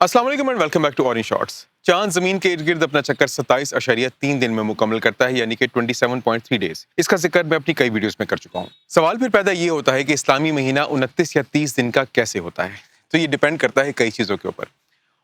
अस्सलाम वालेकुम and welcome back to Orange Shorts. चांद जमीन के इर्द गिर्द अपना चक्कर 27.3 दिन में मुकम्मल करता है, यानी कि 27.3 डेज। इसका जिक्र मैं अपनी कई वीडियोस में कर चुका हूँ। सवाल फिर पैदा ये होता है कि इस्लामी महीना 29 या 30 दिन का कैसे होता है। तो ये डिपेंड करता है कई चीज़ों के ऊपर,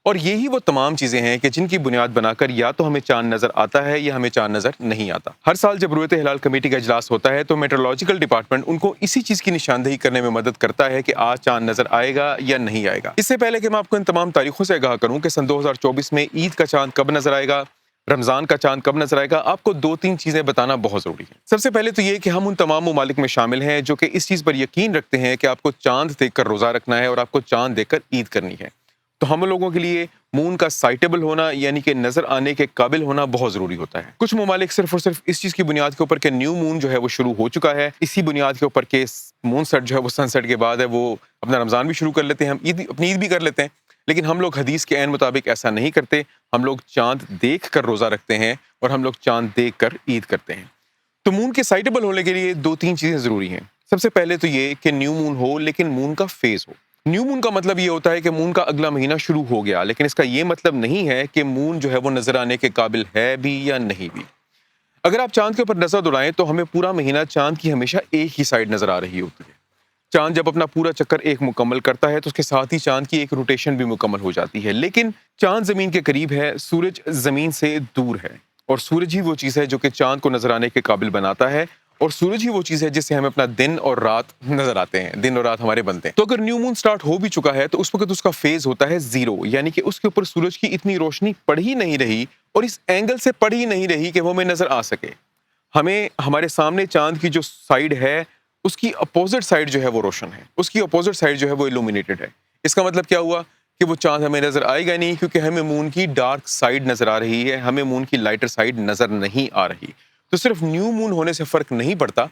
और यही वो तमाम चीज़ें हैं कि जिनकी बुनियाद बनाकर या तो हमें चांद नज़र आता है या हमें चांद नज़र नहीं आता। हर साल जब रुयत हिलाल कमेटी का इजलास होता है तो मेट्रोलॉजिकल डिपार्टमेंट उनको इसी चीज़ की निशानदेही करने में मदद करता है कि आज चांद नज़र आएगा या नहीं आएगा। इससे पहले कि मैं आपको इन तमाम तारीखों से आगाह करूँ कि सन 2024 में ईद का चांद कब नज़र आएगा, रमज़ान का चांद कब नजर आएगा, आपको दो तीन चीज़ें बताना बहुत ज़रूरी है। सबसे पहले तो ये कि हम उन तमाम ममालिक में शामिल हैं जो कि इस चीज़ पर यकीन रखते हैं कि आपको चांद देखकर रोज़ा रखना है और आपको चांद देखकर ईद करनी है। तो हम लोगों के लिए मून का साइटेबल होना, यानी कि नजर आने के काबिल होना, बहुत जरूरी होता है। कुछ ममालिक सिर्फ और सिर्फ इस चीज की बुनियाद के ऊपर कि न्यू मून जो है वो शुरू हो चुका है, इसी बुनियाद के ऊपर के मून सेट जो है वो सनसेट के बाद है, वो अपना रमजान भी शुरू कर लेते हैं, हम अपनी ईद भी कर लेते हैं। लेकिन हम लोग हदीस के ऐन मुताबिक ऐसा नहीं करते। हम लोग चांद देख कर रोजा रखते हैं और हम लोग चांद देख कर ईद करते हैं। तो मून के साइटेबल होने के लिए दो तीन चीजें जरूरी हैं। सबसे पहले तो ये कि न्यू मून हो, लेकिन मून का फेज हो। न्यू मून का मतलब ये होता है कि मून का अगला महीना शुरू हो गया, लेकिन इसका ये मतलब नहीं है कि मून जो है वो नजर आने के काबिल है भी या नहीं भी। अगर आप चांद के ऊपर नजर दौड़ाएं तो हमें पूरा महीना चांद की हमेशा एक ही साइड नजर आ रही होती है। चांद जब अपना पूरा चक्कर एक मुकम्मल करता है तो उसके साथ ही चांद की एक रोटेशन भी मुकम्मल हो जाती है। लेकिन चांद जमीन के करीब है, सूरज जमीन से दूर है, और सूरज ही वो चीज़ है जो कि चांद को नजर आने के काबिल बनाता है, और सूरज ही वो चीज़ है जिससे हमें अपना दिन और रात नजर आते हैं, दिन और रात हमारे बनते हैं। तो अगर न्यू मून स्टार्ट हो भी चुका है तो उस वक्त उसका फेज होता है जीरो, यानी कि उसके ऊपर सूरज की इतनी रोशनी पड़ ही नहीं रही और इस एंगल से पड़ ही नहीं रही कि वो हमें नजर आ सके। हमें हमारे सामने चांद की जो साइड है उसकी अपोजिट साइड जो है वो रोशन है, उसकी अपोजिट साइड जो है वो इल्यूमिनेटेड है। इसका मतलब क्या हुआ कि वो चांद हमें नजर आएगा नहीं, क्योंकि हमें मून की डार्क साइड नजर आ रही है, हमें मून की लाइटर साइड नजर नहीं आ रही। तो सिर्फ न्यू मून होने से फर्क नहीं पड़ता,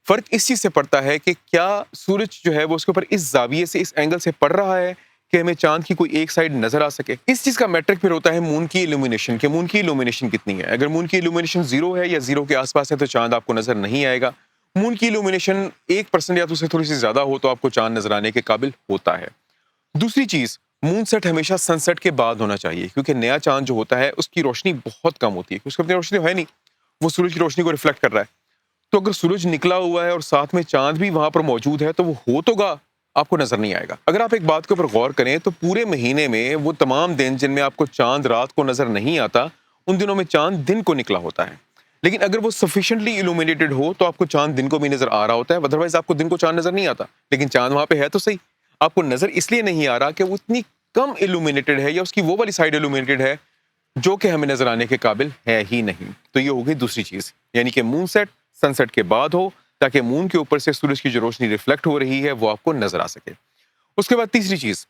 फर्क इस चीज से पड़ता है कि क्या सूरज जो है वो उसके ऊपर इस जाविये से, इस एंगल से पड़ रहा है कि हमें चांद की कोई एक साइड नजर आ सके। इस चीज का मैट्रिक फिर होता है मून की इल्यूमिनेशन, कि मून की इल्यूमिनेशन कितनी है। अगर मून की इल्यूमिनेशन जीरो है या जीरो के आसपास है तो चांद आपको नजर नहीं आएगा। मून की इल्यूमिनेशन 1% या तो उससे थोड़ी सी ज्यादा हो तो आपको चांद नजर आने के काबिल होता है। दूसरी चीज, मून सेट हमेशा सनसेट के बाद होना चाहिए, क्योंकि नया चांद जो होता है उसकी रोशनी बहुत कम होती है, उसकी अपनी रोशनी है नहीं, वो सूरज की रोशनी को रिफ्लेक्ट कर रहा है। तो अगर सूरज निकला हुआ है और साथ में चांद भी वहां पर मौजूद है तो वो हो तो गा, आपको नजर नहीं आएगा। अगर आप एक बात के ऊपर गौर करें तो पूरे महीने में वो तमाम दिन जिनमें आपको चांद रात को नजर नहीं आता, उन दिनों में चांद दिन को निकला होता है। लेकिन अगर वो सफिशिएंटली इल्यूमिनेटेड हो तो आपको चांद दिन को भी नजर आ रहा होता है, अदरवाइज आपको दिन को चांद नजर नहीं आता। लेकिन चांद वहां पे है तो सही, आपको नजर इसलिए नहीं आ रहा कि वो इतनी कम इल्यूमिनेटेड है या उसकी वो वाली साइड इल्यूमिनेटेड है जो कि हमें नजर आने के काबिल है ही नहीं। तो ये हो गई दूसरी चीज, यानी कि मून सेट सनसेट के बाद हो, ताकि मून के ऊपर से सूरज की जो रोशनी रिफ्लेक्ट हो रही है वो आपको नजर आ सके। उसके बाद तीसरी चीज,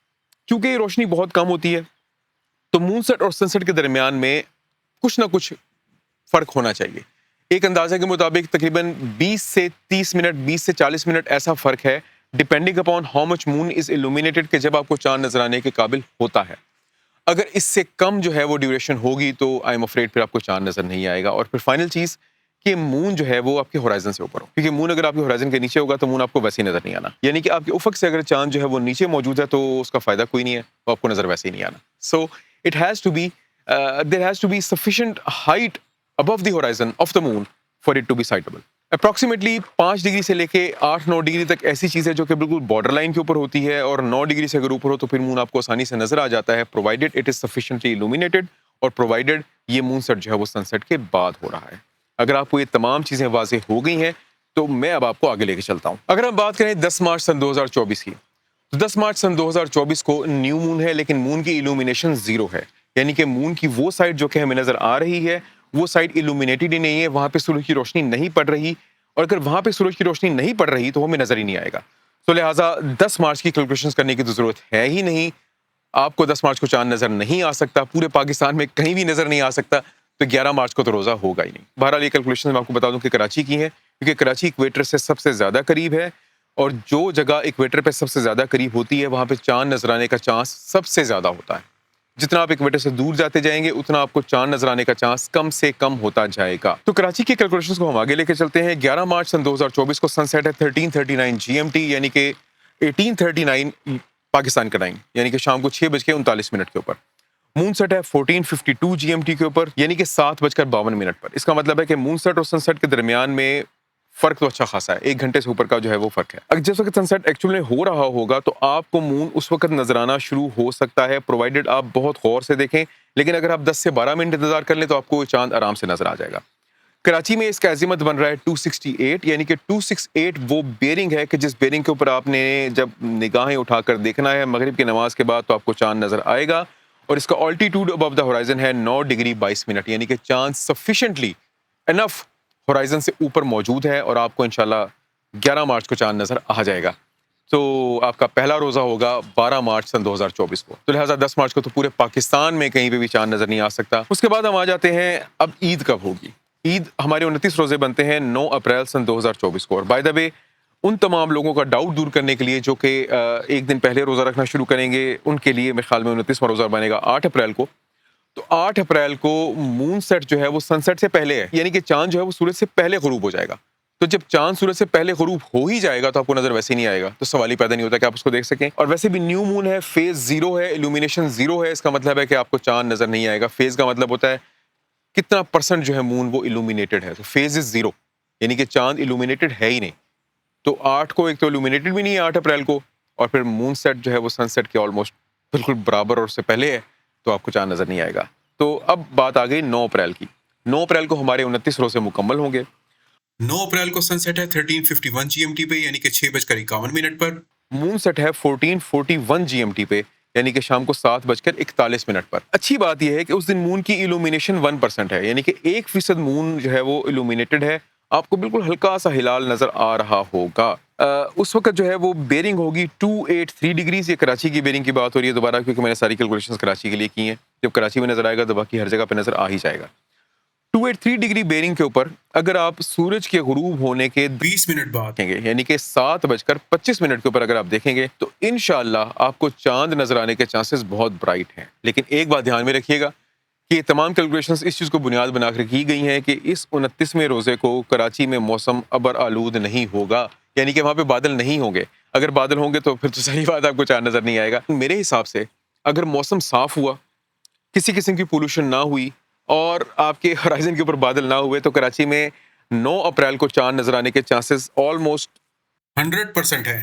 क्योंकि ये रोशनी बहुत कम होती है तो मून सेट और सनसेट के दरमियान में कुछ ना कुछ फर्क होना चाहिए। एक अंदाजा के मुताबिक तकरीबन 20 से 30 मिनट, 20 से 40 मिनट ऐसा फर्क है, depending upon how much moon is illuminated, के जब आपको चांद नजर आने के काबिल होता है। अगर इससे कम जो है वो ड्यूरेशन होगी तो आई एम अफ्रेड फिर आपको चांद नजर नहीं आएगा। और फिर फाइनल चीज कि मून जो है वो आपके होराइजन से ऊपर हो, क्योंकि मून अगर आपके होराइजन के नीचे होगा तो मून आपको वैसे ही नजर नहीं आना, यानी कि आपके उफक से अगर चांद जो है वो नीचे मौजूद है तो उसका फायदा कोई नहीं है, वो आपको नजर वैसे ही नहीं आना। So it has to be there has to be sufficient height above the horizon of the moon for it to be sightable. Approximately 5 degree से लेके 8-9 डिग्री तक ऐसी चीज़ है जो कि बिल्कुल बॉर्डर लाइन के ऊपर होती है, और 9 डिग्री से अगर ऊपर हो तो फिर मून आपको आसानी से नजर आ जाता है, provided it is sufficiently illuminated, और प्रोवाइडेड ये मून सेट जो है वो सनसेट के बाद हो रहा है। अगर आपको ये तमाम चीज़ें वाज़ेह हो गई हैं तो मैं अब आपको आगे लेके चलता हूँ। अगर हम बात करें 10 मार्च सन 2024 की, तो 10 मार्च सन 2024 को न्यू मून है, लेकिन मून की इल्यूमिनेशन जीरो है, यानी कि मून की वो साइड जो कि हमें नजर आ रही है वो साइड इल्यूमिनेटेड ही नहीं है, वहां पे सूरज की रोशनी नहीं पड़ रही, और अगर वहां पे सूरज की रोशनी नहीं पड़ रही तो हमें नजर ही नहीं आएगा। तो लिहाजा 10 मार्च की कैलकुलेशंस करने की तो जरूरत है ही नहीं। आपको 10 मार्च को चांद नजर नहीं आ सकता, पूरे पाकिस्तान में कहीं भी नजर नहीं आ सकता, तो 11 मार्च को तो रोजा होगा ही नहीं। बहरहाल ये कैलकुलेशन मैं आपको बता दूं कि कराची की है, क्योंकि कराची इक्वेटर से सबसे ज्यादा करीब है, और जो जगह इक्वेटर पे सबसे ज्यादा करीब होती है वहां पे चांद नजर आने का चांस सबसे ज्यादा होता है। जितना आप इक्वेटर से दूर जाते जाएंगे उतना आपको चांद नजर आने का चांस कम से कम होता जाएगा। तो कराची के कैलकुलेशंस को हम आगे लेके चलते हैं। 11 मार्च सन 2024 को सनसेट है 13:39 GMT, यानी कि 18:39 پاکستان کا ٹائم، یعنی کہ شام کو 6:39 کے اوپر. مون سیٹ ہے 14:52 GMT کے اوپر، یعنی کہ 7:52 پر. اس کا مطلب ہے کہ مون سیٹ اور سن سیٹ کے درمیان میں فرق تو اچھا خاصا ہے، 1 گھنٹے سے اوپر کا جو ہے وہ فرق ہے. اگر جس وقت سن سیٹ ایکچوئل میں ہو رہا ہوگا تو آپ کو مون اس وقت نظر آنا شروع ہو سکتا ہے، پرووائڈڈ آپ بہت غور سے دیکھیں. لیکن اگر آپ 10 سے 12 منٹ انتظار کر لیں تو آپ کو چاند آرام سے نظر آ جائے گا. کراچی میں اس کا عظمت بن رہا ہے 268، یعنی کہ 268 وہ بیرنگ ہے کہ جس بیرنگ کے اوپر آپ نے جب نگاہیں اٹھا کر دیکھنا ہے مغرب کی نماز کے بعد تو آپ کو چاند نظر آئے گا. اور اس کا آلٹیٹیوڈ ابو دا ہورائزن ہے 9 ڈگری 22 منٹ، یعنی کہ چاند سفیشینٹلی انف ہورائزن سے اوپر موجود ہے اور آپ کو انشاءاللہ 11 مارچ کو چاند نظر آ جائے گا. تو آپ کا پہلا روزہ ہوگا 12 مارچ سن 2024 کو، تو لہٰذا 10 مارچ کو تو پورے پاکستان میں کہیں پہ بھی چاند نظر نہیں آ سکتا. اس کے بعد ہم آ جاتے ہیں اب عید کب ہوگی. عید ہمارے 29 روزے بنتے ہیں 9 اپریل سن 2024 کو. اور بائی دا وے ان تمام لوگوں کا ڈاؤٹ دور کرنے کے لیے جو کہ ایک دن پہلے روزہ رکھنا شروع کریں گے، ان کے لیے میرے خیال میں 29واں روزہ بنے گا 8 اپریل کو. تو 8 اپریل کو مون سیٹ جو ہے وہ سن سیٹ سے پہلے ہے، یعنی کہ چاند جو ہے وہ سورج سے پہلے غروب ہو جائے گا. تو جب چاند سورج سے پہلے غروب ہو ہی جائے گا تو آپ کو نظر ویسے نہیں آئے گا، تو سوال ہی پیدا نہیں ہوتا کہ آپ اس کو دیکھ سکیں. اور ویسے بھی نیو مون ہے، فیز 0 ہے، illumination 0 ہے. اس کا مطلب ہے کہ آپ کو چاند نظر نہیں آئے گا. فیز کا مطلب ہوتا ہے کتنا پرسنٹ جو ہے مون وہ illuminated ہے. تو فیز از 0، یعنی کہ چاند illuminated ہے ہی نہیں. تو 8 کو ایک تو illuminated بھی نہیں ہے 8 اپریل کو، اور پھر مون سیٹ جو ہے وہ سن سیٹ کے آلموسٹ بالکل برابر اور اس سے پہلے ہے، تو آپ کو چاند نظر نہیں آئے گا. تو اب بات آ گئی 9 اپریل کی. 9 اپریل کو ہمارے 29 روزے مکمل ہوں گے. 9 اپریل کو سن سیٹ ہے 13:51 GMT پہ، یعنی کہ 6:51 پر. مون سیٹ ہے 14:41 GMT پہ، یعنی کہ شام کو 7:41 پر. اچھی بات یہ ہے کہ اس دن مون کی illumination 1% ہے، یعنی کہ 1% مون جو ہے وہ illuminated ہے. آپ کو بالکل ہلکا سا ہلال نظر آ رہا ہوگا. اس وقت جو ہے وہ بیرنگ ہوگی 283 ڈگریز. یہ کراچی کی بیرنگ کی بات ہو رہی ہے دوبارہ، کیونکہ میں نے ساری کیلکولیشنز کراچی کے لیے کی ہیں. جب کراچی میں نظر آئے گا تو باقی ہر جگہ پہ نظر آ ہی جائے گا. 283 ڈگری بیرنگ کے اوپر اگر آپ سورج کے غروب ہونے کے 20 منٹ بعد دیکھیں گے، یعنی کہ 7:25 کے اوپر اگر آپ دیکھیں گے تو انشاءاللہ آپ کو چاند نظر آنے کے چانسز بہت برائٹ ہیں. لیکن ایک بات دھیان میں رکھیے گا کہ یہ تمام کیلکولیشنز اس چیز کو بنیاد بنا کر کی گئی ہیں کہ اس 29ویں روزے کو کراچی میں موسم ابر آلود نہیں ہوگا، یعنی کہ وہاں پہ بادل نہیں ہوں گے. اگر بادل ہوں گے تو پھر تو صحیح بات آپ کو چاند نظر نہیں آئے گا. میرے حساب سے اگر موسم صاف ہوا، کسی قسم کی پولوشن نہ ہوئی اور آپ کے ہرائزن کے اوپر بادل نہ ہوئے تو کراچی میں 9 اپریل کو چاند نظر آنے کے چانسز آلموسٹ 100% ہے.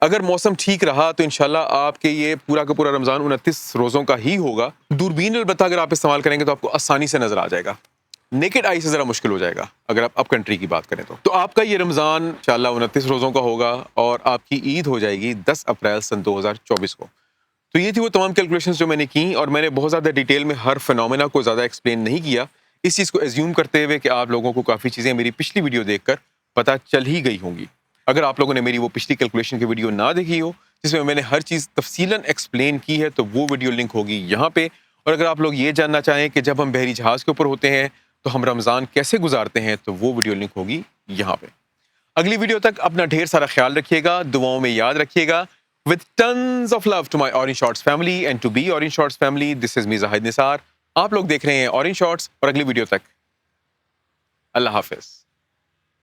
اگر موسم ٹھیک رہا تو انشاءاللہ آپ کے یہ پورا کا پورا رمضان 29 روزوں کا ہی ہوگا. دوربین البتہ اگر آپ استعمال کریں گے تو آپ کو آسانی سے نظر آ جائے گا. نیکڈ آئی سے ذرا مشکل ہو جائے گا اگر آپ اپ کنٹری کی بات کریں تو آپ کا یہ رمضان انشاءاللہ 29 روزوں کا ہوگا اور آپ کی عید ہو جائے گی 10 اپریل سن 2024 کو. تو یہ تھی وہ تمام کیلکولیشنز جو میں نے کی، اور میں نے بہت زیادہ ڈیٹیل میں ہر فینومینا کو زیادہ ایکسپلین نہیں کیا، اس چیز کو ایزیوم کرتے ہوئے کہ آپ لوگوں کو کافی چیزیں میری پچھلی ویڈیو دیکھ کر پتہ چل ہی گئی ہوں گی. اگر آپ لوگوں نے میری وہ پچھلی کیلکولیشن کی ویڈیو نہ دیکھی ہو جس میں میں نے ہر چیز تفصیلاً ایکسپلین کی ہے تو وہ ویڈیو لنک ہوگی یہاں پہ. اور اگر آپ لوگ یہ جاننا چاہیں کہ جب ہم بحری جہاز کے اوپر ہوتے ہیں تو ہم رمضان کیسے گزارتے ہیں تو وہ ویڈیو لنک ہوگی یہاں پہ. اگلی ویڈیو تک اپنا ڈھیر سارا خیال رکھیے گا، دعاؤں میں یاد رکھیے گا. With tons of love to my Orange Shorts family and to be Orange Shorts family, this is me Zahid Nisar. آپ لوگ دیکھ رہے ہیں Orange Shorts، اور اگلی ویڈیو تک اللہ حافظ.